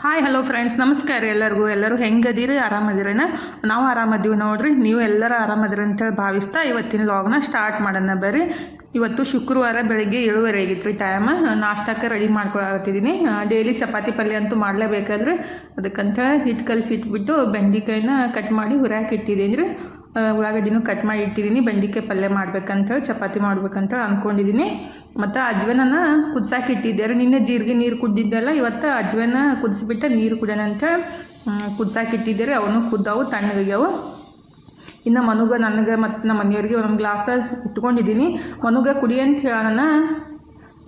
Hi hello friends, ನಮಸ್ಕಾರ ಎಲ್ಲರಿಗೂ. ಎಲ್ಲರೂ ಹೆಂಗದಿರಿ? ಆರಾಮದಿರೇನ? ನಾವು ಆರಾಮದೀವಿ ನೋಡ್ರಿ. ನೀವು ಎಲ್ಲರೂ ಆರಾಮದಿರಿ ಅಂತೇಳಿ ಭಾವಿಸ್ತಾ ಇವತ್ತಿನ ವ್ಲಾಗ್ನ ಸ್ಟಾರ್ಟ್ ಮಾಡೋಣ ಬರ್ರಿ. ಇವತ್ತು ಶುಕ್ರವಾರ ಬೆಳಗ್ಗೆ 7:30 ಆಗಿತ್ತು ರೀ ಟೈಮ್. ನಾಷ್ಟಕ್ಕೆ ರೆಡಿ ಮಾಡ್ಕೊಳತ್ತಿದ್ದೀನಿ. ಡೈಲಿ ಚಪಾತಿ ಪಲ್ಯ ಅಂತೂ ಮಾಡಲೇಬೇಕಾದ್ರೆ ಅದಕ್ಕಂತ ಹಿಟ್ಟು ಕಲಸಿಟ್ಬಿಟ್ಟು ಬೆಂಡೆಕಾಯಿನ ಕಟ್ ಮಾಡಿ ಹುರ್ಯಾಕೆ ಇಟ್ಟಿದ್ದೀನಿ ರೀ. ಉಳ್ಳಾಗಡ್ಡಿನೂ ಕಟ್ ಮಾಡಿ ಇಟ್ಟಿದ್ದೀನಿ. ಬೆಂಡೆಕಾಯಿ ಪಲ್ಯ ಮಾಡ್ಬೇಕಂತೇಳಿ ಚಪಾತಿ ಮಾಡ್ಬೇಕಂತ ಅಂದ್ಕೊಂಡಿದ್ದೀನಿ. ಮತ್ತು ಅಜ್ವೇನನ್ನು ಕುದಿಸಾಕೆ ಇಟ್ಟಿದ್ದೆ ರೀ. ನಿನ್ನೆ ಜೀರಿಗೆ ನೀರು ಕುದ್ದಿದ್ದೆಲ್ಲ ಇವತ್ತು ಅಜ್ವೇನ ಕುದಿಸ್ಬಿಟ್ಟು ನೀರು ಕುಡಿಯೋಣ ಅಂತ ಕುದಿಸಾಕೆ ಇಟ್ಟಿದ್ದೆ ರೀ. ಅವನು ಕುದ್ದಾವು, ತಣ್ಣಗಾಗ್ಯಾವು. ಇನ್ನು ಮನುಗೆ ನನಗೆ ಮತ್ತು ನಮ್ಮ ಮನೆಯವ್ರಿಗೆ ಒಂದೊಂದು ಗ್ಲಾಸ್ ಇಟ್ಕೊಂಡಿದ್ದೀನಿ. ಮನುಗೆ ಕುಡಿ ಅಂತ ಹೇಳೋಣ.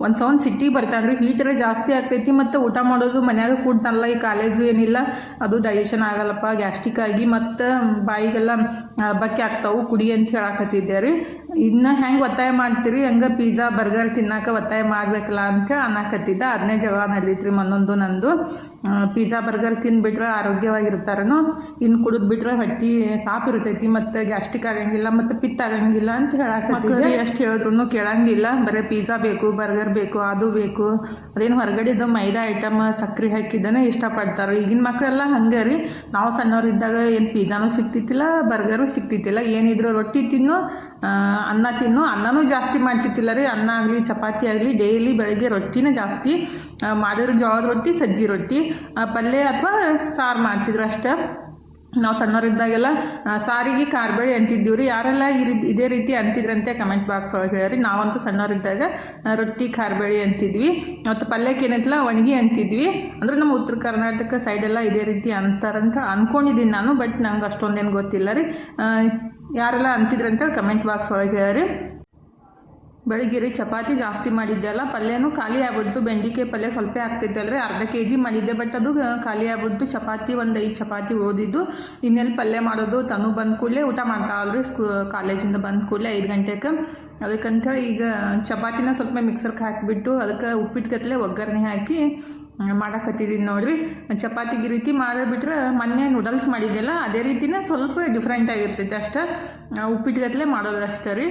ಒಂದು ಸೌಂಡ್ ಸಿಟ್ಟಿಗೆ ಬರ್ತಾನೆ ರೀ. ಹೀಟರೇ ಜಾಸ್ತಿ ಆಗ್ತೈತಿ ಮತ್ತು ಊಟ ಮಾಡೋದು ಮನ್ಯಾಗ ಕೂಡ್ತಾನಲ್ಲ. ಈ ಕಾಲೇಜು ಏನಿಲ್ಲ, ಅದು ಡೈಜೆಷನ್ ಆಗಲ್ಲಪ್ಪ, ಗ್ಯಾಸ್ಟ್ರಿಕ್ ಆಗಿ ಮತ್ತು ಬಾಯಿಗೆಲ್ಲ ಬಕ್ಕಿ ಆಗ್ತಾವು. ಕುಡಿ ಅಂತ ಹೇಳಕತ್ತಿದ್ದೆ ರೀ. ಇನ್ನು ಹೆಂಗೆ ಒತ್ತಾಯ ಮಾಡ್ತೀರಿ, ಹಂಗೆ ಪಿಜ್ಜಾ ಬರ್ಗರ್ ತಿನ್ನಕ್ಕೆ ಒತ್ತಾಯ ಮಾಡಬೇಕಲ್ಲ ಅಂತೇಳಿ ಅನ್ನಕತ್ತಿದ್ದ. ಅದನ್ನೇ ಜಗಳ ನಡೆದಿತ್ತು ರೀ ಮನ್ನೊಂದು ನಂದು. ಪಿಜ್ಜಾ ಬರ್ಗರ್ ತಿಂದುಬಿಟ್ರೆ ಆರೋಗ್ಯವಾಗಿರ್ತಾರೇನೋ, ಇನ್ನು ಕುಡಿದ್ಬಿಟ್ರೆ ಹೊಟ್ಟೆ ಸಾಪ್ ಇರ್ತೈತಿ ಮತ್ತು ಗ್ಯಾಸ್ಟ್ರಿಕ್ ಆಗಂಗಿಲ್ಲ ಮತ್ತು ಪಿತ್ತ ಆಗಂಗಿಲ್ಲ ಅಂತ ಹೇಳಕತ್ತಿದ್ದೆ. ಎಷ್ಟು ಹೇಳಿದ್ರು ಕೇಳಂಗಿಲ್ಲ. ಬರೀ ಪಿಜ್ಜಾ ಬೇಕು, ಬರ್ಗರ್ ಬೇಕು, ಅದು ಬೇಕು. ಅದೇನು ಹೊರಗಡೆದು ಮೈದಾ ಐಟಮ್ ಸಕ್ಕರೆ ಹಾಕಿದ್ದಾನೆ ಇಷ್ಟಪಡ್ತಾರೆ ಈಗಿನ ಮಕ್ಕಳೆಲ್ಲ. ಹಂಗೆ ರೀ. ನಾವು ಸಣ್ಣವರಿದ್ದಾಗ ಏನು ಪಿಜ್ಜಾನೂ ಸಿಗ್ತಿತ್ತಿಲ್ಲ, ಬರ್ಗರು ಸಿಗ್ತಿತ್ತಿಲ್ಲ. ಏನಿದ್ರು ರೊಟ್ಟಿ ತಿನ್ನು, ಅನ್ನ ತಿನ್ನು. ಅನ್ನನೂ ಜಾಸ್ತಿ ಮಾಡ್ತಿತ್ತಿಲ್ಲ ರೀ. ಅನ್ನ ಆಗಲಿ ಚಪಾತಿ ಆಗಲಿ ಡೈಲಿ ಬೆಳಗ್ಗೆ ರೊಟ್ಟಿನೇ ಜಾಸ್ತಿ ಮಾಡಿದ್ರೆ, ಜೋಳದ ರೊಟ್ಟಿ, ಸಜ್ಜಿ ರೊಟ್ಟಿ, ಪಲ್ಯ ಅಥವಾ ಸಾರು ಮಾಡ್ತಿದ್ರು ಅಷ್ಟೇ. ನಾವು ಸಣ್ಣವರಿದ್ದಾಗೆಲ್ಲ ಸಾರಿಗೆ ಕಾರ್ಬೇಳೆ ಅಂತಿದ್ದೀವಿ ರೀ. ಯಾರೆಲ್ಲ ಇದೇ ರೀತಿ ಅಂತಿದ್ರಂತೆ ಕಮೆಂಟ್ ಬಾಕ್ಸ್ ಒಳಗೆ ಹೇಳ್ರಿ. ನಾವಂತೂ ಸಣ್ಣವರಿದ್ದಾಗ ರೊಟ್ಟಿ ಕಾರ್ಬೇಳೆ ಅಂತಿದ್ವಿ. ಮತ್ತು ಪಲ್ಯಕ್ಕೆ ಏನೈತಲ್ಲ ಒಣಗಿ ಅಂತಿದ್ವಿ. ಅಂದರೆ ನಮ್ಮ ಉತ್ತರ ಕರ್ನಾಟಕ ಸೈಡೆಲ್ಲ ಇದೇ ರೀತಿ ಅಂತಾರಂತ ಅಂದ್ಕೊಂಡಿದ್ದೀನಿ ನಾನು. ಬಟ್ ನಂಗೆ ಅಷ್ಟೊಂದೇನು ಗೊತ್ತಿಲ್ಲ ರೀ. ಯಾರೆಲ್ಲ ಅಂತಿದ್ರಂತೇಳಿ ಕಮೆಂಟ್ ಬಾಕ್ಸ್ ಒಳಗೆ ಹೇಳ್ರಿ. ಬೆಳಿಗ್ಗೆ ರೀ ಚಪಾತಿ ಜಾಸ್ತಿ ಮಾಡಿದ್ದೆ ಅಲ್ಲ, ಪಲ್ಯನೂ ಖಾಲಿ ಆಗ್ಬಿಟ್ಟು. ಬೆಂಡೆಕಾಯಿ ಪಲ್ಯ ಸ್ವಲ್ಪ ಆಗ್ತಿದ್ದಲ್ರಿ, ಅರ್ಧ kg ಮಾಡಿದ್ದೆ. ಬಟ್ ಅದು ಖಾಲಿ ಆಗ್ಬಿಟ್ಟು. ಚಪಾತಿ ಒಂದು 5 ಚಪಾತಿ ಓದಿದ್ದು. ಇನ್ನೆಲ್ಲಿ ಪಲ್ಯ ಮಾಡೋದು? ತನು ಬಂದ ಕೂಡಲೇ ಊಟ ಮಾಡ್ತಾವಲ್ರಿ, ಕಾಲೇಜಿಂದ ಬಂದ ಕೂಡಲೇ 5 ಗಂಟೆಗೆ. ಅದಕ್ಕಂತೇಳಿ ಈಗ ಚಪಾತಿನ ಸ್ವಲ್ಪ ಮಿಕ್ಸರ್ಗೆ ಹಾಕಿಬಿಟ್ಟು ಅದಕ್ಕೆ ಉಪ್ಪಿಟ್ಟು ಗತ್ತಲೆ ಒಗ್ಗರಣೆ ಹಾಕಿ ಮಾಡಕತ್ತಿದ್ದೀನಿ ನೋಡಿರಿ. ಚಪಾತಿಗೆ ಈ ರೀತಿ ಮಾಡಿಬಿಟ್ರೆ, ಮೊನ್ನೆ ನೂಡಲ್ಸ್ ಮಾಡಿದ್ದೆಲ್ಲ ಅದೇ ರೀತಿನೇ ಸ್ವಲ್ಪ ಡಿಫ್ರೆಂಟ್ ಆಗಿರ್ತೈತೆ ಅಷ್ಟೇ. ಉಪ್ಪಿಟ್ಟು ಗತ್ತಲೆ ಮಾಡೋದು ಅಷ್ಟೇ ರೀ.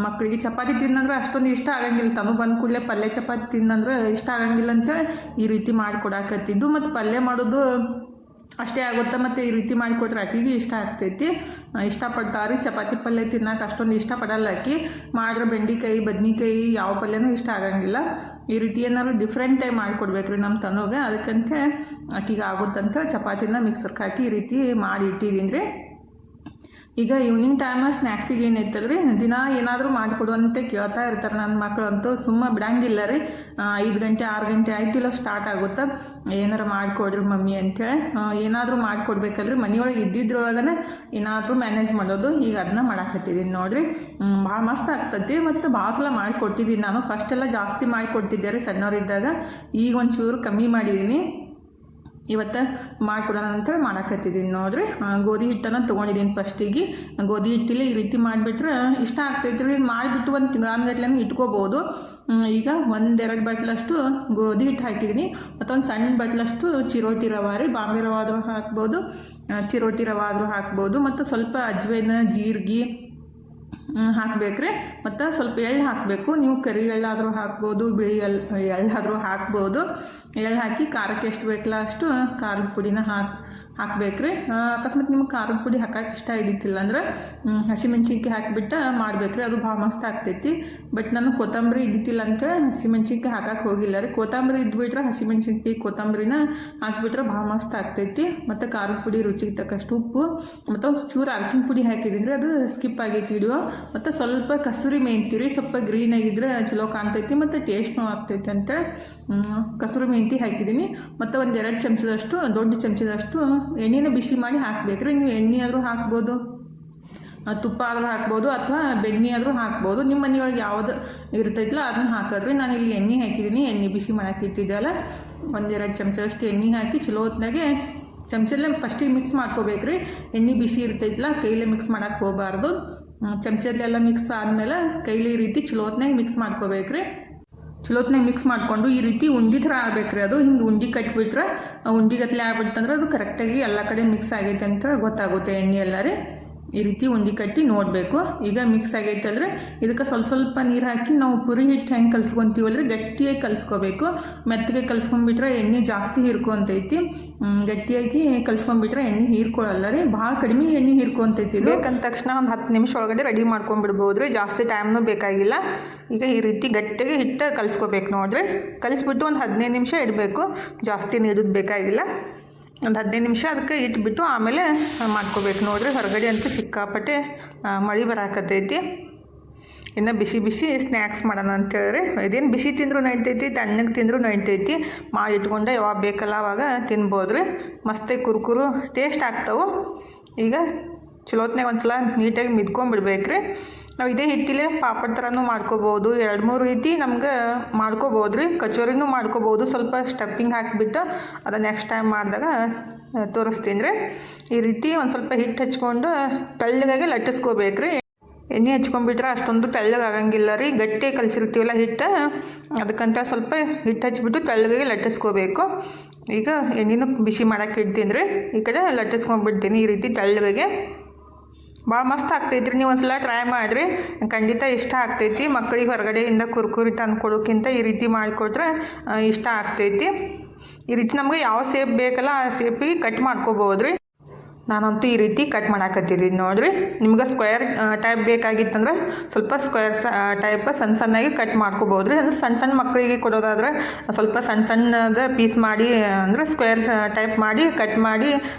ಮಕ್ಕಳಿಗೆ ಚಪಾತಿ ತಿನ್ನಂದ್ರೆ ಅಷ್ಟೊಂದು ಇಷ್ಟ ಆಗಂಗಿಲ್ಲ. ತನು ಬಂದ ಕೂಡಲೇ ಪಲ್ಯ ಚಪಾತಿ ತಿನ್ನಂದ್ರೆ ಇಷ್ಟ ಆಗಂಗಿಲ್ಲ ಅಂತ ಈ ರೀತಿ ಮಾಡಿಕೊಡಾಕತ್ತಿದ್ದು. ಮತ್ತು ಪಲ್ಯ ಮಾಡೋದು ಅಷ್ಟೇ ಆಗುತ್ತೆ. ಮತ್ತು ಈ ರೀತಿ ಮಾಡಿಕೊಟ್ರೆ ಆಕಿಗೆ ಇಷ್ಟ ಆಗ್ತೈತಿ, ಇಷ್ಟಪಡ್ತಾರೆ. ಚಪಾತಿ ಪಲ್ಯ ತಿನ್ನೋಕೆ ಅಷ್ಟೊಂದು ಇಷ್ಟಪಡಲ್ಲ ಆಕಿ. ಮಾಡಿದ್ರೆ ಬೆಂಡೆಕಾಯಿ ಬದ್ನಿಕಾಯಿ ಯಾವ ಪಲ್ಯನೂ ಇಷ್ಟ ಆಗಂಗಿಲ್ಲ. ಈ ರೀತಿ ಏನಾದ್ರು ಡಿಫ್ರೆಂಟಾಗಿ ಮಾಡಿಕೊಡ್ಬೇಕ್ರಿ ನಮ್ಮ ತನುಗೆ. ಅದಕ್ಕಂತ ಆಕಿಗೆ ಆಗುತ್ತಂತ ಚಪಾತಿನ ಮಿಕ್ಸರ್ಗೆ ಹಾಕಿ ಈ ರೀತಿ ಮಾಡಿ ಇಟ್ಟಿದ್ದೀನಿ ರೀ. ಈಗ ಈವ್ನಿಂಗ್ ಟೈಮ್ ಸ್ನ್ಯಾಕ್ಸಿಗೆ ಏನೈತಲ್ರಿ, ದಿನ ಏನಾದರೂ ಮಾಡಿಕೊಡುವಂತೆ ಕೇಳ್ತಾ ಇರ್ತಾರೆ ನನ್ನ ಮಕ್ಕಳು. ಅಂತೂ ಸುಮ್ಮ ಬಿಡಂಗಿಲ್ಲ ರೀ. 5 ಗಂಟೆ 6 ಗಂಟೆ ಆಯ್ತಿಲ್ಲ ಸ್ಟಾರ್ಟ್ ಆಗುತ್ತೆ. ಏನಾರು ಮಾಡಿಕೊಡ್ರಿ ಮಮ್ಮಿ ಅಂತೇಳಿ. ಏನಾದರೂ ಮಾಡಿಕೊಡ್ಬೇಕಲ್ರಿ. ಮನೆಯೊಳಗೆ ಇದ್ದಿದ್ರೊಳಗನೆ ಏನಾದರೂ ಮ್ಯಾನೇಜ್ ಮಾಡೋದು. ಈಗ ಅದನ್ನ ಮಾಡಾಕತ್ತಿದ್ದೀನಿ ನೋಡಿರಿ. ಭಾಳ ಮಸ್ತ್ ಆಗ್ತೈತಿ. ಮತ್ತು ಭಾಳ ಸಲ ಮಾಡಿಕೊಟ್ಟಿದ್ದೀನಿ ನಾನು. ಫಸ್ಟೆಲ್ಲ ಜಾಸ್ತಿ ಮಾಡಿಕೊಡ್ತಿದ್ದೆ ರೀ ಸಣ್ಣವರಿದ್ದಾಗ. ಈಗ ಒಂಚೂರು ಕಮ್ಮಿ ಮಾಡಿದ್ದೀನಿ. ಇವತ್ತು ಮಾಡಿಕೊಡೋಣ ಅಂತೇಳಿ ಮಾಡಾಕತ್ತಿದ್ದೀನಿ ನೋಡಿರಿ. ಗೋಧಿ ಹಿಟ್ಟನ್ನು ತೊಗೊಂಡಿದ್ದೀನಿ ಫಸ್ಟಿಗೆ. ಗೋಧಿ ಹಿಟ್ಟಲ್ಲಿ ಈ ರೀತಿ ಮಾಡಿಬಿಟ್ರೆ ಇಷ್ಟ ಆಗ್ತೈತಿ ರೀ. ಮಾಡಿಬಿಟ್ಟು ಒಂದು ತಿಂಗಳಾನ್ಗಟ್ಲೆನೂ ಇಟ್ಕೋಬೋದು. ಈಗ 1-2 ಬಟ್ಲಷ್ಟು ಗೋಧಿ ಹಿಟ್ಟು ಹಾಕಿದ್ದೀನಿ. ಮತ್ತೊಂದು ಸಣ್ಣ ಬಟ್ಲಷ್ಟು ಚಿರೋಟಿ ರವೆ ರೀ. ಬಾಂಬೆ ರವೆ ಆದರೂ ಹಾಕ್ಬೋದು, ಚಿರೋಟಿ ರವೆ ಆದರೂ ಹಾಕ್ಬೋದು. ಮತ್ತು ಸ್ವಲ್ಪ ಅಜ್ವೇನ, ಜೀರಿಗೆ ಹಾಕಬೇಕ್ರಿ. ಮತ್ತು ಸ್ವಲ್ಪ ಎಳ್ಳು ಹಾಕಬೇಕು. ನೀವು ಕರಿ ಎಳ್ಳಾದರೂ ಹಾಕ್ಬೋದು, ಬಿಳಿ ಎಳ್ಳಾದರೂ ಹಾಕ್ಬೋದು. ಎಳ್ಳು ಹಾಕಿ ಖಾರಕ್ಕೆ ಎಷ್ಟು ಬೇಕಲ್ಲ ಅಷ್ಟು ಖಾರದ ಪುಡಿನ ಹಾಕ್ಬೇಕ್ರಿ. ಅಕಸ್ಮಾತ್ ನಿಮ್ಗೆ ಖಾರದ ಪುಡಿ ಹಾಕಕ್ಕೆ ಇಷ್ಟ ಇದ್ದಿತ್ತಿಲ್ಲ ಅಂದ್ರೆ ಹಸಿಮೆಣ್ಸಿನ್ಕಾಯಿ ಹಾಕಿಬಿಟ್ಟು ಮಾಡ್ಬೇಕ್ರಿ. ಅದು ಭಾಳ ಮಸ್ತ್ ಆಗ್ತೈತಿ. ಬಟ್ ನಾನು ಕೊತ್ತಂಬರಿ ಇದ್ದಿತ್ತಿಲ್ಲ ಅಂತ ಹಸಿಮೆಣ್ಸಿನ್ಕಾಯಿ ಹಾಕಕ್ಕೆ ಹೋಗಿಲ್ಲ ರೀ. ಕೊತ್ತಂಬರಿ ಇದ್ಬಿಟ್ರೆ ಹಸಿಮೆಣ್ಸಿನ್ಕಾಯಿ ಕೊತ್ತಂಬರಿನ ಹಾಕಿಬಿಟ್ರೆ ಭಾಳ ಮಸ್ತ್ ಆಗ್ತೈತಿ. ಮತ್ತು ಖಾರದ ಪುಡಿ ರುಚಿಗೆ ತಕ್ಕಷ್ಟು ಉಪ್ಪು, ಮತ್ತು ಒಂದು ಚೂರು ಅರಸಿನ ಪುಡಿ ಹಾಕಿದ್ದೀನಿ ರೀ. ಅದು ಸ್ಕಿಪ್ ಆಗೈತಿ ವಿಡಿಯೋ. ಮತ್ತು ಸ್ವಲ್ಪ ಕಸೂರಿ ಮೆಂತಿ ರೀ. ಸ್ವಲ್ಪ ಗ್ರೀನ್ ಆಗಿದ್ರೆ ಚಲೋ ಕಾಣ್ತೈತಿ ಮತ್ತು ಟೇಸ್ಟ್ನೂ ಆಗ್ತೈತಿ ಅಂತ ಕಸೂರಿ ಮೆಂತಿ ಹಾಕಿದ್ದೀನಿ. ಮತ್ತು 1-2 ಚಮಚದಷ್ಟು, ದೊಡ್ಡ ಚಮಚದಷ್ಟು ಎಣ್ಣೆನ ಬಿಸಿ ಮಾಡಿ ಹಾಕಬೇಕ್ರಿ. ನೀವು ಎಣ್ಣೆ ಆದರೂ ಹಾಕ್ಬೋದು, ತುಪ್ಪ ಆದರೂ ಹಾಕ್ಬೋದು, ಅಥವಾ ಬೆಣ್ಣೆ ಆದರೂ ಹಾಕ್ಬೋದು. ನಿಮ್ಮ ಮನೆಯೊಳಗೆ ಯಾವುದು ಇರ್ತೈತಿಲ್ಲ ಅದನ್ನ ಹಾಕೋದ್ರಿ. ನಾನು ಇಲ್ಲಿ ಎಣ್ಣೆ ಹಾಕಿದ್ದೀನಿ. ಎಣ್ಣೆ ಬಿಸಿ ಮಾಡೋಕೆ ಇಟ್ಟಿದ್ದೆಲ್ಲ 1-2 ಚಮಚದಷ್ಟು ಎಣ್ಣೆ ಹಾಕಿ ಚಲೋ ಹೊತ್ನಾಗೆ ಚಮಚಲ್ಲೇ ಫಸ್ಟಿಗೆ ಮಿಕ್ಸ್ ಮಾಡ್ಕೋಬೇಕ್ರಿ. ಎಣ್ಣೆ ಬಿಸಿ ಇರ್ತೈತಿಲ್ಲ, ಕೈಲೇ ಮಿಕ್ಸ್ ಮಾಡೋಕ್ಕೆ ಹೋಗಬಾರ್ದು. ಚಮಚದಲ್ಲೆಲ್ಲ ಮಿಕ್ಸ್ ಆದಮೇಲೆ ಕೈಲಿ ಈ ರೀತಿ ಚಲೋ ಹೊತ್ನಾಗೆ ಮಿಕ್ಸ್ ಮಾಡ್ಕೋಬೇಕ್ರಿ. ಚಲೋತ್ನಾಗ ಮಿಕ್ಸ್ ಮಾಡಿಕೊಂಡು ಈ ರೀತಿ ಉಂಡೆ ಥರ ಆಗಬೇಕ್ರಿ. ಅದು ಹಿಂಗೆ ಉಂಡೆ ಕಟ್ಬಿಟ್ರೆ ಉಂಡೆ ಗತ್ತಲೆ ಆಗ್ಬಿಟ್ಟಂದ್ರೆ ಅದು ಕರೆಕ್ಟಾಗಿ ಎಲ್ಲ ಕಡೆ ಮಿಕ್ಸ್ ಆಗೈತೆ ಅಂತ ಗೊತ್ತಾಗುತ್ತೆ ಎಣ್ಣೆ ಎಲ್ಲ ರೀ. ಈ ರೀತಿ ಉಂಡೆ ಕಟ್ಟಿ ನೋಡಬೇಕು. ಈಗ ಮಿಕ್ಸ್ ಆಗೈತಲ್ರಿ, ಇದಕ್ಕೆ ಸ್ವಲ್ಪ ನೀರು ಹಾಕಿ ನಾವು ಪುರಿ ಹಿಟ್ಟು ಹೆಂಗೆ ಕಲ್ಸ್ಕೊತೀವಲ್ರಿ ಗಟ್ಟಿಯಾಗಿ ಕಲಿಸ್ಕೋಬೇಕು. ಮೆತ್ತಗೆ ಕಲ್ಸ್ಕೊಂಡ್ಬಿಟ್ರೆ ಎಣ್ಣೆ ಜಾಸ್ತಿ ಹೀರ್ಕೊಂತೈತಿ. ಗಟ್ಟಿಯಾಗಿ ಕಲ್ಸ್ಕೊಂಡ್ಬಿಟ್ರೆ ಎಣ್ಣೆ ಹೀರ್ಕೊಳ್ಳಲ್ಲ ರೀ, ಭಾಳ ಕಡಿಮೆ ಎಣ್ಣೆ ಹೀರ್ಕೊಂತೈತಿ. ಬೇಕಂದ ತಕ್ಷಣ ಒಂದು 10 ನಿಮಿಷ ಒಳಗಡೆ ರೆಡಿ ಮಾಡ್ಕೊಂಡ್ಬಿಡ್ಬೋದು ರೀ, ಜಾಸ್ತಿ ಟೈಮ್ನೂ ಬೇಕಾಗಿಲ್ಲ. ಈಗ ಈ ರೀತಿ ಗಟ್ಟಿಗೆ ಹಿಟ್ಟು ಕಲಿಸ್ಕೋಬೇಕು ನೋಡಿರಿ. ಕಲಿಸ್ಬಿಟ್ಟು ಒಂದು 15 ನಿಮಿಷ ಇಡಬೇಕು, ಜಾಸ್ತಿ ನೀಡೋದು ಬೇಕಾಗಿಲ್ಲ. ಒಂದು 15 ನಿಮಿಷ ಅದಕ್ಕೆ ಇಟ್ಬಿಟ್ಟು ಆಮೇಲೆ ಮಾಡ್ಕೋಬೇಕು ನೋಡಿರಿ. ಹೊರಗಡೆ ಅಂತೂ ಸಿಕ್ಕಾಪಟ್ಟೆ ಮಳೆ ಬರಾಕತ್ತೈತಿ. ಇನ್ನು ಬಿಸಿ ಬಿಸಿ ಸ್ನ್ಯಾಕ್ಸ್ ಮಾಡೋಣ ಅಂತೇಳಿ. ಇದೇನು ಬಿಸಿ ತಿಂದರೂ ನಡಿತೈತಿ, ತಣ್ಣಗೆ ತಿಂದರೂ ನಡಿತೈತಿ. ಮಾಡಿ ಇಟ್ಕೊಂಡೆ ಯಾವಾಗ ಬೇಕಲ್ಲ ಅವಾಗ ತಿನ್ಬೋದು ರೀ. ಮಸ್ತಾಗಿ ಕುರುಕುರು ಟೇಸ್ಟ್ ಆಗ್ತಾವೆ. ಈಗ ಚಲೋತ್ನಾಗ ಒಂದು ಸಲ ನೀಟಾಗಿ ಮಿದ್ಕೊಂಡ್ಬಿಡ್ಬೇಕ್ರಿ. ನಾವು ಇದೇ ಹಿಟ್ಟಿಲೆ ಪಾಪಡ್ ಥರನೂ ಮಾಡ್ಕೋಬೋದು, 2-3 ರೀತಿ ನಮ್ಗೆ ಮಾಡ್ಕೋಬೋದು ರೀ. ಕಚೋರಿನೂ ಮಾಡ್ಕೋಬೋದು. ಸ್ವಲ್ಪ ಸ್ಟಫಿಂಗ್ ಹಾಕಿಬಿಟ್ಟು ಅದು ನೆಕ್ಸ್ಟ್ ಟೈಮ್ ಮಾಡಿದಾಗ ತೋರಿಸ್ತೀನಿ ರೀ. ಈ ರೀತಿ ಒಂದು ಸ್ವಲ್ಪ ಹಿಟ್ಟು ಹಚ್ಕೊಂಡು ತೆಳ್ಳಗಾಗಿ ಲಟ್ಟಿಸ್ಕೋಬೇಕ್ರಿ. ಎಣ್ಣೆ ಹಚ್ಕೊಂಡ್ಬಿಟ್ರೆ ಅಷ್ಟೊಂದು ತೆಳ್ಳಗೆ ಆಗಂಗಿಲ್ಲ ರೀ, ಗಟ್ಟಿ ಕಲಿಸಿರ್ತೀವಲ್ಲ ಹಿಟ್ಟು, ಅದಕ್ಕಂತ ಸ್ವಲ್ಪ ಹಿಟ್ಟು ಹಚ್ಬಿಟ್ಟು ತೆಳ್ಳಗಾಗಿ ಲಟ್ಟಿಸ್ಕೋಬೇಕು. ಈಗ ಎಣ್ಣೆನೂ ಬಿಸಿ ಮಾಡೋಕೆ ಇಡ್ತೀನಿ ರೀ. ಈ ಕಡೆ ಲಟ್ಟಿಸ್ಕೊಂಡ್ಬಿಡ್ತೀನಿ ಈ ರೀತಿ ತೆಳ್ಳಗಾಗಿ. ಭಾಳ ಮಸ್ತ್ ಆಗ್ತೈತಿ ರೀ. ನೀವು ಒಂದು ಸಲ ಟ್ರೈ ಮಾಡಿರಿ, ಖಂಡಿತ ಇಷ್ಟ ಆಗ್ತೈತಿ. ಮಕ್ಕಳಿಗೆ ಹೊರಗಡೆಯಿಂದ ಕುರ್ಕುರಿ ತಂದು ಕೊಡೋಕ್ಕಿಂತ ಈ ರೀತಿ ಮಾಡಿಕೊಟ್ರೆ ಇಷ್ಟ ಆಗ್ತೈತಿ. ಈ ರೀತಿ ನಮಗೆ ಯಾವ ಶೇಪ್ ಬೇಕಲ್ಲ ಆ ಶೇಪಿಗೆ ಕಟ್ ಮಾಡ್ಕೋಬೋದು ರೀ. ನಾನಂತೂ ಈ ರೀತಿ ಕಟ್ ಮಾಡಾಕತ್ತಿದ್ದೀನಿ ನೋಡಿರಿ. ನಿಮ್ಗೆ ಸ್ಕ್ವೇರ್ ಟೈಪ್ ಬೇಕಾಗಿತ್ತಂದ್ರೆ ಸ್ವಲ್ಪ ಸ್ಕ್ವೇರ್ ಟೈಪ್ ಸಣ್ಣಗೆ ಕಟ್ ಮಾಡ್ಕೋಬೋದು ರೀ. ಅಂದ್ರೆ ಸಣ್ಣ ಮಕ್ಕಳಿಗೆ ಕೊಡೋದಾದ್ರೆ ಸ್ವಲ್ಪ ಸಣ್ಣದ ಪೀಸ್ ಮಾಡಿ, ಅಂದರೆ ಸ್ಕ್ವೇರ್ ಟೈಪ್ ಮಾಡಿ ಕಟ್ ಮಾಡಿ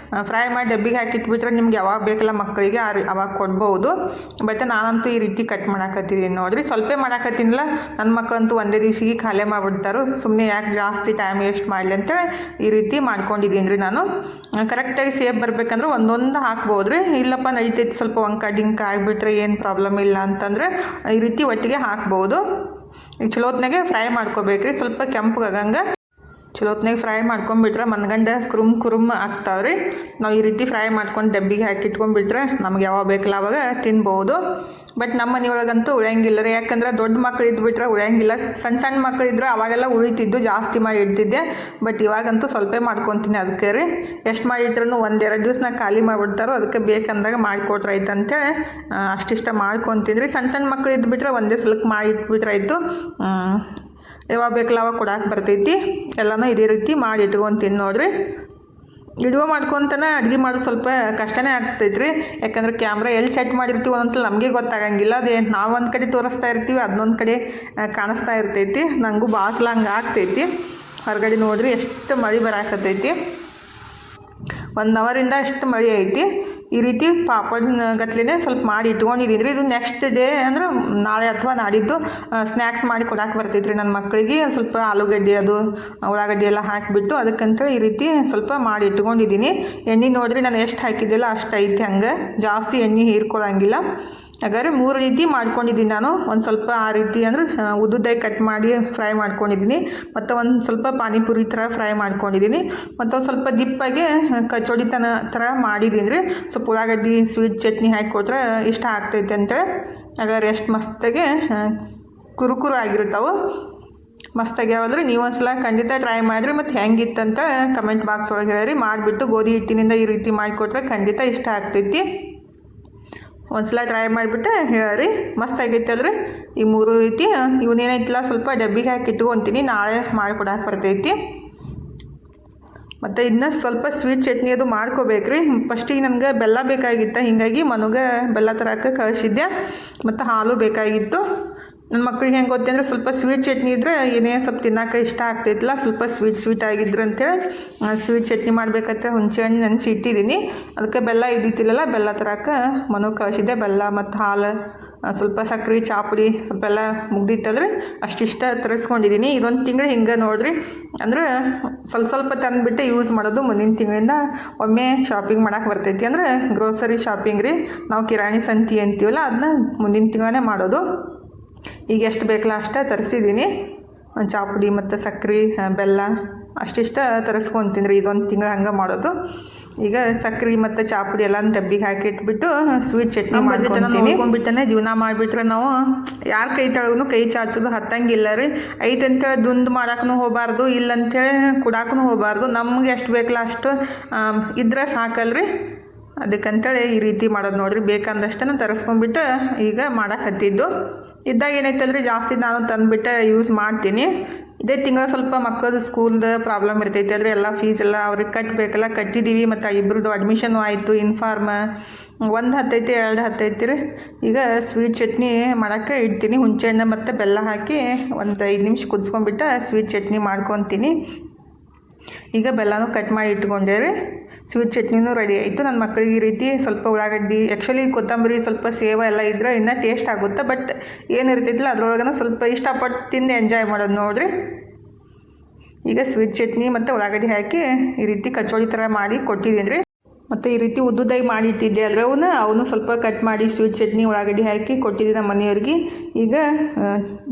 ಫ್ರೈ ಮಾಡಿ ಡಬ್ಬಿಗೆ ಹಾಕಿಟ್ಬಿಟ್ರೆ ನಿಮ್ಗೆ ಯಾವಾಗ ಬೇಕಲ್ಲ ಮಕ್ಕಳಿಗೆ ಅವಾಗ ಕೊಡ್ಬೋದು. ಬಟ್ ನಾನಂತೂ ಈ ರೀತಿ ಕಟ್ ಮಾಡಾಕತ್ತಿದ್ದೀನಿ ನೋಡಿರಿ. ಸ್ವಲ್ಪ ಮಾಡಾಕತ್ತೀನಿಲ್ಲ, ನನ್ನ ಮಕ್ಕಳಂತೂ ಒಂದೇ ದಿವಸಿಗೆ ಖಾಲಿ ಮಾಡಿಬಿಡ್ತಾರೆ. ಸುಮ್ಮನೆ ಯಾಕೆ ಜಾಸ್ತಿ ಟೈಮ್ ವೇಸ್ಟ್ ಮಾಡಲಿ ಅಂತೇಳಿ ಈ ರೀತಿ ಮಾಡ್ಕೊಂಡಿದ್ದೀನಿ ರೀ. ನಾನು ಕರೆಕ್ಟಾಗಿ ಸೇಫ್ ಬರಬೇಕಂದ್ರೆ ಒಂದೊಂದು ಹಾಕ್ಬೋದು ರೀ. ಇಲ್ಲಪ್ಪ ನಡಿತೈತಿ ಸ್ವಲ್ಪ ವಂಕ ಡಿಂಕ ಆಗಿಬಿಟ್ರೆ ಏನು ಪ್ರಾಬ್ಲಮ್ ಇಲ್ಲ ಅಂತಂದರೆ ಈ ರೀತಿ ಒಟ್ಟಿಗೆ ಹಾಕ್ಬೋದು. ಈಗ ಚಲೋತ್ನಾಗೆ ಫ್ರೈ ಮಾಡ್ಕೋಬೇಕ್ರಿ. ಸ್ವಲ್ಪ ಕೆಂಪಗಾಗಂಗೆ ಚಲೋತ್ನಾಗೆ ಫ್ರೈ ಮಾಡ್ಕೊಂಡ್ಬಿಟ್ರೆ ಮನ್ಗಂಡ ಕುರುಮ್ ಆಗ್ತಾವೆ ರೀ. ನಾವು ಈ ರೀತಿ ಫ್ರೈ ಮಾಡ್ಕೊಂಡು ಡಬ್ಬಿಗೆ ಹಾಕಿಟ್ಕೊಂಡ್ಬಿಟ್ರೆ ನಮ್ಗೆ ಯಾವಾಗ ಬೇಕಲ್ಲ ಅವಾಗ ತಿನ್ಬೋದು. ಬಟ್ ನಮ್ಮ ಮನೆಯೊಳಗಂತೂ ಉಳಿಯಂಗಿಲ್ಲ ರೀ, ಯಾಕಂದ್ರೆ ದೊಡ್ಡ ಮಕ್ಳು ಇದ್ಬಿಟ್ರೆ ಉಳಿಯಂಗಿಲ್ಲ. ಸಣ್ಣ ಮಕ್ಳು ಇದ್ರೆ ಅವಾಗೆಲ್ಲ ಉಳಿತಿದ್ದು, ಜಾಸ್ತಿ ಮಾಡಿ ಇಡ್ತಿದ್ದೆ. ಬಟ್ ಇವಾಗಂತೂ ಸ್ವಲ್ಪ ಮಾಡ್ಕೊತೀನಿ. ಅದಕ್ಕೆ ರೀ ಎಷ್ಟು ಮಾಡಿಟ್ರೂ 1-2 ದಿವಸ ನಾ ಖಾಲಿ ಮಾಡಿಬಿಡ್ತಾರೋ, ಅದಕ್ಕೆ ಬೇಕಂದಾಗ ಮಾಡಿಕೊಟ್ರೆ ಆಯ್ತು ಅಂತೇಳಿ ಅಷ್ಟಿಷ್ಟ ಮಾಡ್ಕೊತೀನಿ ರೀ. ಸಣ್ಣ ಮಕ್ಳು ಇದ್ಬಿಟ್ರೆ ಒಂದೇ ಸಲಕ್ಕೆ ಮಾಡಿ ಇಟ್ಬಿಟ್ರಾಯ್ತು. ಯಾವಾಗ ಬೇಕಲ್ಲ ಅವಾಗ ಕೊಡಕ್ಕೆ ಬರ್ತೈತಿ. ಎಲ್ಲನೂ ಇದೇ ರೀತಿ ಮಾಡಿ ಇಟ್ಕೊತೀನಿ ನೋಡಿರಿ. ವಿಡಿಯೋ ಮಾಡ್ಕೊತಾನೆ ಅಡುಗೆ ಮಾಡೋದು ಸ್ವಲ್ಪ ಕಷ್ಟನೇ ಆಗ್ತೈತೆ ರೀ. ಯಾಕಂದ್ರೆ ಕ್ಯಾಮ್ರಾ ಎಲ್ಲಿ ಸೆಟ್ ಮಾಡಿರ್ತೀವಿ ಒಂದೊಂದ್ಸಲ ನಮಗೆ ಗೊತ್ತಾಗಂಗಿಲ್ಲ. ಅದೇ ನಾವು ಒಂದು ಕಡೆ ತೋರಿಸ್ತಾ ಇರ್ತೀವಿ, ಅದನ್ನೊಂದು ಕಡೆ ಕಾಣಿಸ್ತಾ ಇರ್ತೈತಿ. ನನಗೂ ಭಾಳ ಸಲ ಹಂಗೆ ಆಗ್ತೈತಿ. ಹೊರಗಡೆ ನೋಡಿರಿ ಎಷ್ಟು ಮಳೆ ಬರಾಕತ್ತೈತಿ. 1 ಅವರಿಂದ ಅಷ್ಟು ಮಳೆ ಐತಿ. ಈ ರೀತಿ ಪಾಪಡ್ ಗತ್ಲೆನೇ ಸ್ವಲ್ಪ ಮಾಡಿ ಇಟ್ಕೊಂಡಿದ್ದೀನಿ ರೀ. ಇದು ನೆಕ್ಸ್ಟ್ ಡೇ ಅಂದ್ರೆ ನಾಳೆ ಅಥವಾ ನಾಡಿದ್ದು ಸ್ನ್ಯಾಕ್ಸ್ ಮಾಡಿ ಕೊಡಕ್ಕೆ ಬರ್ತೈತೆ ರೀ ನನ್ನ ಮಕ್ಕಳಿಗೆ. ಸ್ವಲ್ಪ ಆಲೂಗಡ್ಡೆ ಅದು ಉಳ್ಳಾಗಡ್ಡಿ ಎಲ್ಲ ಹಾಕಿಬಿಟ್ಟು ಅದಕ್ಕಂತೇಳಿ ಈ ರೀತಿ ಸ್ವಲ್ಪ ಮಾಡಿ ಇಟ್ಕೊಂಡಿದ್ದೀನಿ. ಎಣ್ಣೆ ನೋಡಿರಿ ನಾನು ಎಷ್ಟು ಹಾಕಿದ್ದಿಲ್ಲ ಅಷ್ಟು ಐತಿ. ಹಂಗೆ ಜಾಸ್ತಿ ಎಣ್ಣೆ ಹೀರ್ಕೊಳ್ಳಂಗಿಲ್ಲ. ಹಾಗಾದ್ರೆ 3 ರೀತಿ ಮಾಡ್ಕೊಂಡಿದ್ದೀನಿ ನಾನು. ಒಂದು ಸ್ವಲ್ಪ ಆ ರೀತಿ ಅಂದರೆ ಉದ್ದುದ್ದಾಗಿ ಕಟ್ ಮಾಡಿ ಫ್ರೈ ಮಾಡ್ಕೊಂಡಿದ್ದೀನಿ. ಮತ್ತು ಒಂದು ಸ್ವಲ್ಪ ಪಾನಿಪುರಿ ಥರ ಫ್ರೈ ಮಾಡ್ಕೊಂಡಿದ್ದೀನಿ. ಮತ್ತು ಒಂದು ಸ್ವಲ್ಪ ದಿಪ್ಪಾಗಿ ಕಚೋಡಿ ಥರ ಮಾಡಿದ್ದೀನಿ ರೀ. ಸ್ವಲ್ಪ ಉಳ್ಳಾಗಡ್ಡಿ ಸ್ವೀಟ್ ಚಟ್ನಿ ಹಾಕಿಕೊಟ್ರೆ ಇಷ್ಟ ಆಗ್ತೈತೆ ಅಂತೇಳಿ. ಹಾಗಾದ್ರೆ ಎಷ್ಟು ಮಸ್ತಾಗೆ ಕುರುಕುರು ಆಗಿರ್ತಾವೆ, ಮಸ್ತಾಗಿ ಯಾವಾದ್ರೆ ನೀವು ಒಂದು ಸಲ ಖಂಡಿತ ಟ್ರೈ ಮಾಡಿರಿ. ಮತ್ತು ಹೆಂಗಿತ್ತಂತ ಕಮೆಂಟ್ ಬಾಕ್ಸ್ ಒಳಗೆ ಹೇಳಿರಿ. ಮಾಡಿಬಿಟ್ಟು ಗೋಧಿ ಹಿಟ್ಟಿನಿಂದ ಈ ರೀತಿ ಮಾಡಿಕೊಟ್ರೆ ಖಂಡಿತ ಇಷ್ಟ ಆಗ್ತೈತಿ. ಒಂದು ಸಲ ಟ್ರೈ ಮಾಡಿಬಿಟ್ಟೆ ಹೇಳ್ರಿ. ಮಸ್ತ್ ಆಗೈತೆ ಅಲ್ರಿ ಈ 3 ರೀತಿ. ಇವನೇನೈತಿಲ್ಲ ಸ್ವಲ್ಪ ಡಬ್ಬಿಗೆ ಹಾಕಿ ಇಟ್ಕೊತೀನಿ, ನಾಳೆ ಮಾಡಿಕೊಡಕ್ಕೆ ಬರ್ತೈತಿ. ಮತ್ತು ಇದನ್ನ ಸ್ವಲ್ಪ ಸ್ವೀಟ್ ಚಟ್ನಿ ಅದು ಮಾಡ್ಕೋಬೇಕ್ರಿ. ಫಸ್ಟಿಗೆ ನನಗೆ ಬೆಲ್ಲ ಬೇಕಾಗಿತ್ತು, ಹೀಗಾಗಿ ಮನಗೆ ಬೆಲ್ಲ ತರಕ್ಕೆ ಕಳಿಸಿದ್ದೆ. ಮತ್ತು ಹಾಲು ಬೇಕಾಗಿತ್ತು. ನನ್ನ ಮಕ್ಳಿಗೆ ಹೆಂಗೆ ಗೊತ್ತೆ ಅಂದರೆ ಸ್ವಲ್ಪ ಸ್ವೀಟ್ ಚಟ್ನಿ ಇದ್ದರೆ ಏನೇ ಸ್ವಲ್ಪ ತಿನ್ನೋಕೆ ಇಷ್ಟ ಆಗ್ತೈತಿಲ್ಲ, ಸ್ವಲ್ಪ ಸ್ವೀಟ್ ಆಗಿದ್ರು ಅಂತೇಳಿ ಸ್ವೀಟ್ ಚಟ್ನಿ ಮಾಡಬೇಕಂತ ಹುಣಸೆ ಹಣ್ಣು ನೆನೆಸಿ ಇಟ್ಟಿದ್ದೀನಿ. ಅದಕ್ಕೆ ಬೆಲ್ಲ ಇದ್ದಿತ್ತಿಲ್ಲಲ್ಲ, ಬೆಲ್ಲ ತರಕ್ಕೆ ಮನಗೆ ಕಳಿಸಿದ್ದೆ. ಬೆಲ್ಲ ಮತ್ತು ಹಾಲು, ಸ್ವಲ್ಪ ಸಕ್ಕರೆ, ಚಾಪುಡಿ ಸ್ವಲ್ಪ ಎಲ್ಲ ಮುಗ್ದಿತ್ತಲ್ರಿ, ಅಷ್ಟಿಷ್ಟ ತರಿಸ್ಕೊಂಡಿದ್ದೀನಿ. ಇದೊಂದು ತಿಂಗಳು ಹಿಂಗೆ ನೋಡಿರಿ. ಅಂದ್ರೆ ಸ್ವಲ್ಪ ತಂದುಬಿಟ್ಟು ಯೂಸ್ ಮಾಡೋದು. ಮುಂದಿನ ತಿಂಗಳಿಂದ ಒಮ್ಮೆ ಶಾಪಿಂಗ್ ಮಾಡೋಕೆ ಬರ್ತೈತಿ. ಅಂದರೆ ಗ್ರೋಸರಿ ಶಾಪಿಂಗ್ ರೀ, ನಾವು ಕಿರಾಣಿ ಸಂತಿ ಅಂತೀವಲ್ಲ ಅದನ್ನ ಮುಂದಿನ ತಿಂಗಳೇ ಮಾಡೋದು. ಈಗ ಎಷ್ಟು ಬೇಕಲ್ಲ ಅಷ್ಟೇ ತರಿಸಿದ್ದೀನಿ. ಚಾಪುಡಿ ಮತ್ತು ಸಕ್ಕರೆ, ಬೆಲ್ಲ ಅಷ್ಟಿಷ್ಟ ತರಿಸ್ಕೊತೀನಿ ರೀ. ಇದೊಂದು ತಿಂಗಳು ಹಂಗೆ ಮಾಡೋದು. ಈಗ ಸಕ್ಕರೆ ಮತ್ತು ಚಾಪುಡಿ ಎಲ್ಲ ಡಬ್ಬಿಗೆ ಹಾಕಿಟ್ಬಿಟ್ಟು ಸ್ವೀಟ್ ಚಟ್ನಿ ಮಾಡ್ಕೊಂಡ್ಬಿಟ್ಟನೆ ಜೀವನ ಮಾಡಿಬಿಟ್ರೆ ನಾವು ಯಾರ ಕೈ ತಳಗೂ ಕೈ ಚಾಚೋದು ಹತ್ತಂಗಿಲ್ಲ ರೀ. ಐತಂತ ದುಂದು ಮಾಡೋಕ್ಕೂ ಹೋಗಬಾರ್ದು, ಇಲ್ಲಂತೇಳಿ ಕುಡಾಕೂ ಹೋಗಬಾರ್ದು. ನಮ್ಗೆ ಎಷ್ಟು ಬೇಕಲ್ಲ ಅಷ್ಟು ಇದ್ರೆ ಸಾಕಲ್ರಿ. ಅದಕ್ಕಂತೇಳಿ ಈ ರೀತಿ ಮಾಡೋದು ನೋಡ್ರಿ. ಬೇಕಂದಷ್ಟನ್ನು ತರಿಸ್ಕೊಂಡ್ಬಿಟ್ಟು ಈಗ ಮಾಡಾಕತ್ತಿದ್ದು ಇದ್ದಾಗ ಏನೈತಲ್ರಿ ಜಾಸ್ತಿ ನಾನು ತಂದುಬಿಟ್ಟು ಯೂಸ್ ಮಾಡ್ತೀನಿ. ಇದೇ ತಿಂಗಳು ಸ್ವಲ್ಪ ಮಕ್ಕಳದು ಸ್ಕೂಲ್ದು ಪ್ರಾಬ್ಲಮ್ ಇರ್ತೈತೆ ಅಲ್ರಿ, ಎಲ್ಲ ಫೀಸ್ ಎಲ್ಲ ಅವ್ರಿಗೆ ಕಟ್ಟಬೇಕಲ್ಲ, ಕಟ್ಟಿದ್ದೀವಿ. ಮತ್ತು ಇಬ್ಬರದ್ದು ಅಡ್ಮಿಷನ್ ಆಯಿತು, ಇನ್ಫಾರ್ಮ್ ಒಂದು ಹತ್ತೈತಿ 2 ಹತ್ತೈತಿ ರೀ. ಈಗ ಸ್ವೀಟ್ ಚಟ್ನಿ ಮಾಡೋಕ್ಕೆ ಇಡ್ತೀನಿ. ಹುಣಸೆಹಣ್ಣು ಮತ್ತು ಬೆಲ್ಲ ಹಾಕಿ ಒಂದು 5 ನಿಮಿಷ ಕುದಿಸ್ಕೊಂಡ್ಬಿಟ್ಟು ಸ್ವೀಟ್ ಚಟ್ನಿ ಮಾಡ್ಕೊತೀನಿ. ಈಗ ಬೆಲ್ಲನೂ ಕಟ್ ಮಾಡಿ ಇಟ್ಕೊಂಡೆ ರೀ. ಸ್ವೀಟ್ ಚಟ್ನಿನೂ ರೆಡಿ ಆಯಿತು. ನನ್ನ ಮಕ್ಕಳಿಗೆ ಈ ರೀತಿ ಸ್ವಲ್ಪ ಉಳ್ಳಾಗಡ್ಡಿ, ಆ್ಯಕ್ಚುಲಿ ಕೊತ್ತಂಬರಿ ಸ್ವಲ್ಪ ಸೇವ ಎಲ್ಲ ಇದ್ರೆ ಇನ್ನೂ ಟೇಸ್ಟ್ ಆಗುತ್ತೆ. ಬಟ್ ಏನಿರ್ತೈತಿಲ್ಲ ಅದ್ರೊಳಗನ ಸ್ವಲ್ಪ ಇಷ್ಟಪಟ್ಟು ತಿಂದು ಎಂಜಾಯ್ ಮಾಡೋದು ನೋಡಿರಿ. ಈಗ ಸ್ವೀಟ್ ಚಟ್ನಿ ಮತ್ತು ಉಳ್ಳಾಗಡ್ಡಿ ಹಾಕಿ ಈ ರೀತಿ ಕಚೋಡಿ ಥರ ಮಾಡಿ ಕೊಟ್ಟಿದ್ದೀನಿ ರೀ. ಮತ್ತು ಈ ರೀತಿ ಉದ್ದುದಾಗಿ ಮಾಡಿಟ್ಟಿದ್ದೆ ಆದರೆ ಅವನು ಸ್ವಲ್ಪ ಕಟ್ ಮಾಡಿ ಸ್ವೀಟ್ ಚಟ್ನಿ ಉಳ್ಳಾಗಡ್ಡಿ ಹಾಕಿ ಕೊಟ್ಟಿದ್ದೆ ನಮ್ಮ ಮನೆಯವ್ರಿಗೆ. ಈಗ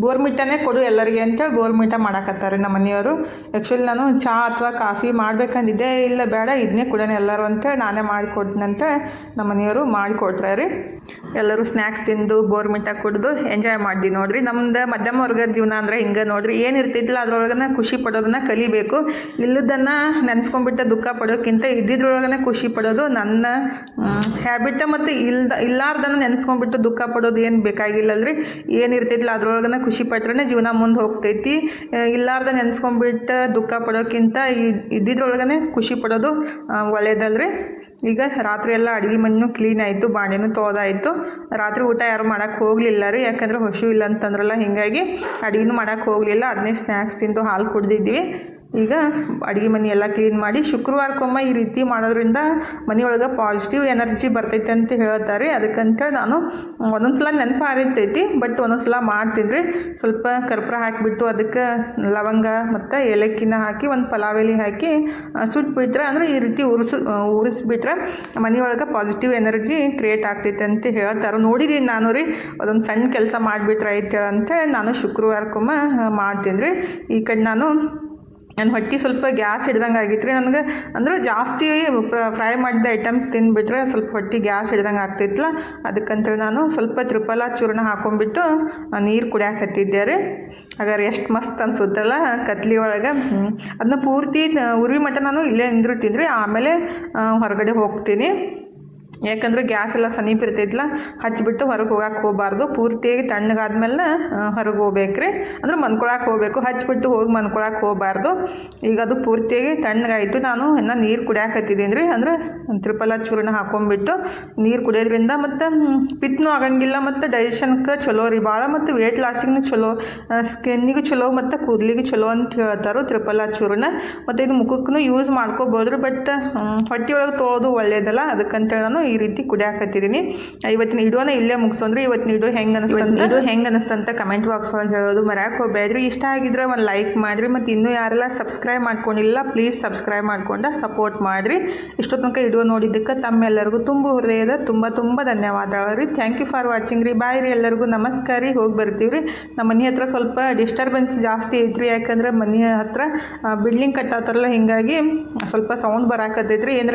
ಬೋರ್ಮಿಟನೇ ಕೊಡು ಎಲ್ಲರಿಗೆ ಅಂತೇಳಿ ಬೋರ್ಮಿಟ ಮಾಡಾಕತ್ತಾರೆ ನಮ್ಮ ಮನೆಯವರು. ಆ್ಯಕ್ಚುಲಿ ನಾನು ಚಹಾ ಅಥವಾ ಕಾಫಿ ಮಾಡ್ಬೇಕಂದಿದ್ದೆ, ಇಲ್ಲ ಬೇಡ ಇದನ್ನೇ ಕೊಡೋಣ ಎಲ್ಲರೂ ಅಂತೇಳಿ ನಾನೇ ಮಾಡಿಕೊಡ್ತೀನಂತ ನಮ್ಮ ಮನೆಯವರು ಮಾಡಿಕೊಡ್ತಾರೆ. ಎಲ್ಲರೂ ಸ್ನ್ಯಾಕ್ಸ್ ತಿಂದು ಬೋರ್ಮಿಟ ಕುಡಿದು ಎಂಜಾಯ್ ಮಾಡಿದ್ವಿ ನೋಡಿರಿ. ನಮ್ದು ಮಧ್ಯಮ ವರ್ಗದ ಜೀವನ ಅಂದರೆ ಹಿಂಗೆ ನೋಡಿರಿ, ಏನಿರ್ತಿದ್ದಿಲ್ಲ ಅದ್ರೊಳಗನ ಖುಷಿ ಪಡೋದನ್ನ ಕಲಿಬೇಕು. ಇಲ್ಲದನ್ನು ನೆನೆಸ್ಕೊಂಡ್ಬಿಟ್ಟು ದುಃಖ ಪಡೋಕ್ಕಿಂತ ಇದ್ದಿದ್ರೊಳಗನೆ ಖುಷಿ ಪಡೋದು ನನ್ನ ಹ್ಯಾಬಿಟ. ಮತ್ತು ಇಲ್ಲಾರ್ದನ್ನು ನೆನೆಸ್ಕೊಂಡ್ಬಿಟ್ಟು ದುಃಖ ಪಡೋದು ಏನು ಬೇಕಾಗಿಲ್ಲಲ್ರಿ. ಏನಿರ್ತಿದ್ದಿಲ್ಲ ಅದ್ರೊಳಗನ ಖುಷಿ ಪಟ್ರೆ ಜೀವನ ಮುಂದೆ ಹೋಗ್ತೈತಿ. ಇಲ್ಲಾರ್ದ ನೆನೆಸ್ಕೊಂಡ್ಬಿಟ್ಟು ದುಃಖ ಪಡೋಕ್ಕಿಂತ ಇದ್ದಿದ್ರೊಳಗನೆ ಖುಷಿ ಪಡೋದು ಒಳ್ಳೇದಲ್ರಿ. ಈಗ ರಾತ್ರಿ ಎಲ್ಲ ಅಡುಗೆ ಮನೆಯೂ ಕ್ಲೀನ್ ಆಯಿತು, ಬಾಂಡೆನೂ ತೊಳೆದಾಯಿತು. ರಾತ್ರಿ ಊಟ ಯಾರು ಮಾಡೋಕ್ಕೆ ಹೋಗಲಿಲ್ಲ ರೀ, ಯಾಕಂದ್ರೆ ಹಸಿವು ಇಲ್ಲ ಅಂತಂದ್ರಲ್ಲ, ಹೀಗಾಗಿ ಅಡುಗೆನೂ ಮಾಡೋಕ್ಕೆ ಹೋಗಲಿಲ್ಲ. ಅದನ್ನೇ ಸ್ನ್ಯಾಕ್ಸ್ ತಿಂದು ಹಾಲು ಕುಡ್ದಿದ್ವಿ. ಈಗ ಅಡುಗೆ ಮನೆ ಎಲ್ಲ ಕ್ಲೀನ್ ಮಾಡಿ ಶುಕ್ರವಾರಕ್ಕೊಮ್ಮೆ ಈ ರೀತಿ ಮಾಡೋದ್ರಿಂದ ಮನೆಯೊಳಗೆ ಪಾಸಿಟಿವ್ ಎನರ್ಜಿ ಬರ್ತೈತೆ ಅಂತ ಹೇಳ್ತಾರೆ. ಅದಕ್ಕಂತ ನಾನು ಒಂದೊಂದು ಸಲ ನೆನಪು ಆಗಿರ್ತೈತಿ, ಬಟ್ ಒಂದೊಂದು ಸಲ ಮಾಡ್ತೀನಿ ರೀ. ಸ್ವಲ್ಪ ಕರ್ಪೂರ ಹಾಕಿಬಿಟ್ಟು ಅದಕ್ಕೆ ಲವಂಗ ಮತ್ತು ಏಲಕ್ಕಿನ ಹಾಕಿ ಒಂದು ಪಲಾವ್ ಎಲೆ ಹಾಕಿ ಸುಟ್ಬಿಟ್ರೆ, ಅಂದರೆ ಈ ರೀತಿ ಉರಿಸ್ಬಿಟ್ರೆ ಮನೆಯೊಳಗೆ ಪಾಸಿಟಿವ್ ಎನರ್ಜಿ ಕ್ರಿಯೇಟ್ ಆಗ್ತೈತೆ ಅಂತ ಹೇಳ್ತಾರೆ. ನೋಡಿದ್ದೀನಿ ನಾನು ರೀ, ಅದೊಂದು ಸಣ್ಣ ಕೆಲಸ ಮಾಡಿಬಿಟ್ರೆ ಐತೆ ಅಂತ ನಾನು ಶುಕ್ರವಾರಕ್ಕೊಮ್ಮೆ ಮಾಡ್ತೀನಿ ರೀ. ಈ ಕಡೆ ನನ್ನ ಹೊಟ್ಟೆ ಸ್ವಲ್ಪ ಗ್ಯಾಸ್ ಹಿಡ್ದಂಗೆ ಆಗಿತ್ತು ರೀ ನನಗೆ. ಅಂದರೆ ಜಾಸ್ತಿ ಫ್ರೈ ಮಾಡಿದ ಐಟಮ್ಸ್ ತಿಂದುಬಿಟ್ರೆ ಸ್ವಲ್ಪ ಹೊಟ್ಟೆ ಗ್ಯಾಸ್ ಹಿಡ್ದಂಗೆ ಆಗ್ತೈತಿಲ್ಲ, ಅದಕ್ಕಂತೇಳಿ ನಾನು ಸ್ವಲ್ಪ ತ್ರಿಫಲ ಚೂರ್ಣ ಹಾಕೊಂಡ್ಬಿಟ್ಟು ನೀರು ಕುಡಿಯಾಕತ್ತಿದ್ದೆ ರೀ. ಹಾಗಾದ್ರೆ ಎಷ್ಟು ಮಸ್ತ್ ಅನ್ಸುತ್ತಲ್ಲ ಕತ್ಲಿ ಒಳಗೆ. ಅದನ್ನ ಪೂರ್ತಿ ಉರಿ ಮಟ್ಟ ನಾನು ಇಲ್ಲೇ ನಿಂದಿರ್ತೀನಿ ರೀ, ಆಮೇಲೆ ಹೊರಗಡೆ ಹೋಗ್ತೀನಿ. ಯಾಕಂದರೆ ಗ್ಯಾಸ್ ಎಲ್ಲ ಸಮೀಪ ಇರ್ತೈತಿಲ್ಲ, ಹಚ್ಚಿಬಿಟ್ಟು ಹೊರಗೆ ಹೋಗಕ್ಕೆ ಹೋಗಬಾರ್ದು. ಪೂರ್ತಿಯಾಗಿ ತಣ್ಣಗಾದ್ಮೇಲೆ ಹೊರಗೆ ಹೋಗ್ಬೇಕ್ರಿ, ಅಂದ್ರೆ ಮನ್ಕೊಳಕ್ಕೆ ಹೋಗಬೇಕು. ಹಚ್ಚಿಬಿಟ್ಟು ಹೋಗಿ ಮನ್ಕೊಳಕ್ಕೆ ಹೋಗಬಾರ್ದು. ಈಗ ಅದು ಪೂರ್ತಿಯಾಗಿ ತಣ್ಣಗಾಯಿತು. ನಾನು ಇನ್ನು ನೀರು ಕುಡಿಯಾಕತ್ತಿದ್ದೀನಿ ರೀ, ಅಂದರೆ ತ್ರಿಫಲ ಚೂರ್ಣ ಹಾಕೊಂಡ್ಬಿಟ್ಟು ನೀರು ಕುಡಿಯೋದ್ರಿಂದ ಮತ್ತು ಪಿತ್ತನೂ ಆಗಂಗಿಲ್ಲ, ಮತ್ತು ಡೈಜೆಷನ್ಗೆ ಚಲೋ ರೀ ಭಾಳ, ಮತ್ತು ವೇಟ್ ಲಾಸಿಗೂ ಚಲೋ, ಸ್ಕಿನ್ನಿಗೂ ಚಲೋ, ಮತ್ತು ಕೂದಲಿಗೂ ಚಲೋ ಅಂತ ಹೇಳ್ತಾರೆ ತ್ರಿಫಲ ಚೂರ್ಣ. ಮತ್ತು ಇದು ಮುಖಕ್ಕೂ ಯೂಸ್ ಮಾಡ್ಕೋಬೋದ್ರಿ, ಬಟ್ ಹೊಟ್ಟೆ ಒಳಗೆ ತೊಳೋದು ಒಳ್ಳೇದಲ್ಲ, ಅದಕ್ಕಂತೇಳಿ ನಾನು ಈ ರೀತಿ ಕುಡಿಯಾಕತ್ತಿದ್ದೀನಿ. ಇವತ್ತಿನ ವಿಡಿಯೋನ ಇಲ್ಲೇ ಮುಗಿಸೋಂದ್ರಿ. ಇವತ್ತಿನ ವಿಡಿಯೋ ಹೆಂಗೆ ಅನಿಸ್ತಂತ ಕಮೆಂಟ್ ಬಾಕ್ಸ್ ಒಳಗೆ ಹೇಳೋದು ಮರ್ಯಾಕೆ ಹೋಗ್ಬೇಡ್ರಿ. ಇಷ್ಟ ಆಗಿದ್ರೆ ಒಂದು ಲೈಕ್ ಮಾಡಿರಿ, ಮತ್ತು ಇನ್ನೂ ಯಾರೆಲ್ಲ ಸಬ್ಸ್ಕ್ರೈಬ್ ಮಾಡ್ಕೊಂಡಿಲ್ಲ ಪ್ಲೀಸ್ ಸಬ್ಸ್ಕ್ರೈಬ್ ಮಾಡ್ಕೊಂಡು ಸಪೋರ್ಟ್ ಮಾಡಿರಿ. ಇಷ್ಟೊತ್ತು ತನಕ ವಿಡಿಯೋ ನೋಡಿದ್ದಕ್ಕೆ ತಮ್ಮೆಲ್ಲರಿಗೂ ಹೃದಯದ ತುಂಬ ಧನ್ಯವಾದಗಳು ರೀ. ಥ್ಯಾಂಕ್ ಯು ಫಾರ್ ವಾಚಿಂಗ್ ರೀ. ಬಾಯ್ ರೀ, ಎಲ್ಲರಿಗೂ ನಮಸ್ಕಾರ ರೀ. ಹೋಗಿ ಬರ್ತೀವಿ ರೀ. ನಮ್ಮ ಮನೆ ಹತ್ರ ಸ್ವಲ್ಪ ಡಿಸ್ಟರ್ಬೆನ್ಸ್ ಜಾಸ್ತಿ ಐತ್ರಿ, ಯಾಕಂದ್ರೆ ಮನೆ ಹತ್ರ ಬಿಲ್ಡಿಂಗ್ ಕಟ್ಟಾತಾರಲ್ಲ, ಹೀಗಾಗಿ ಸ್ವಲ್ಪ ಸೌಂಡ್ ಬರಾಕತ್ತೈತ್ರಿ.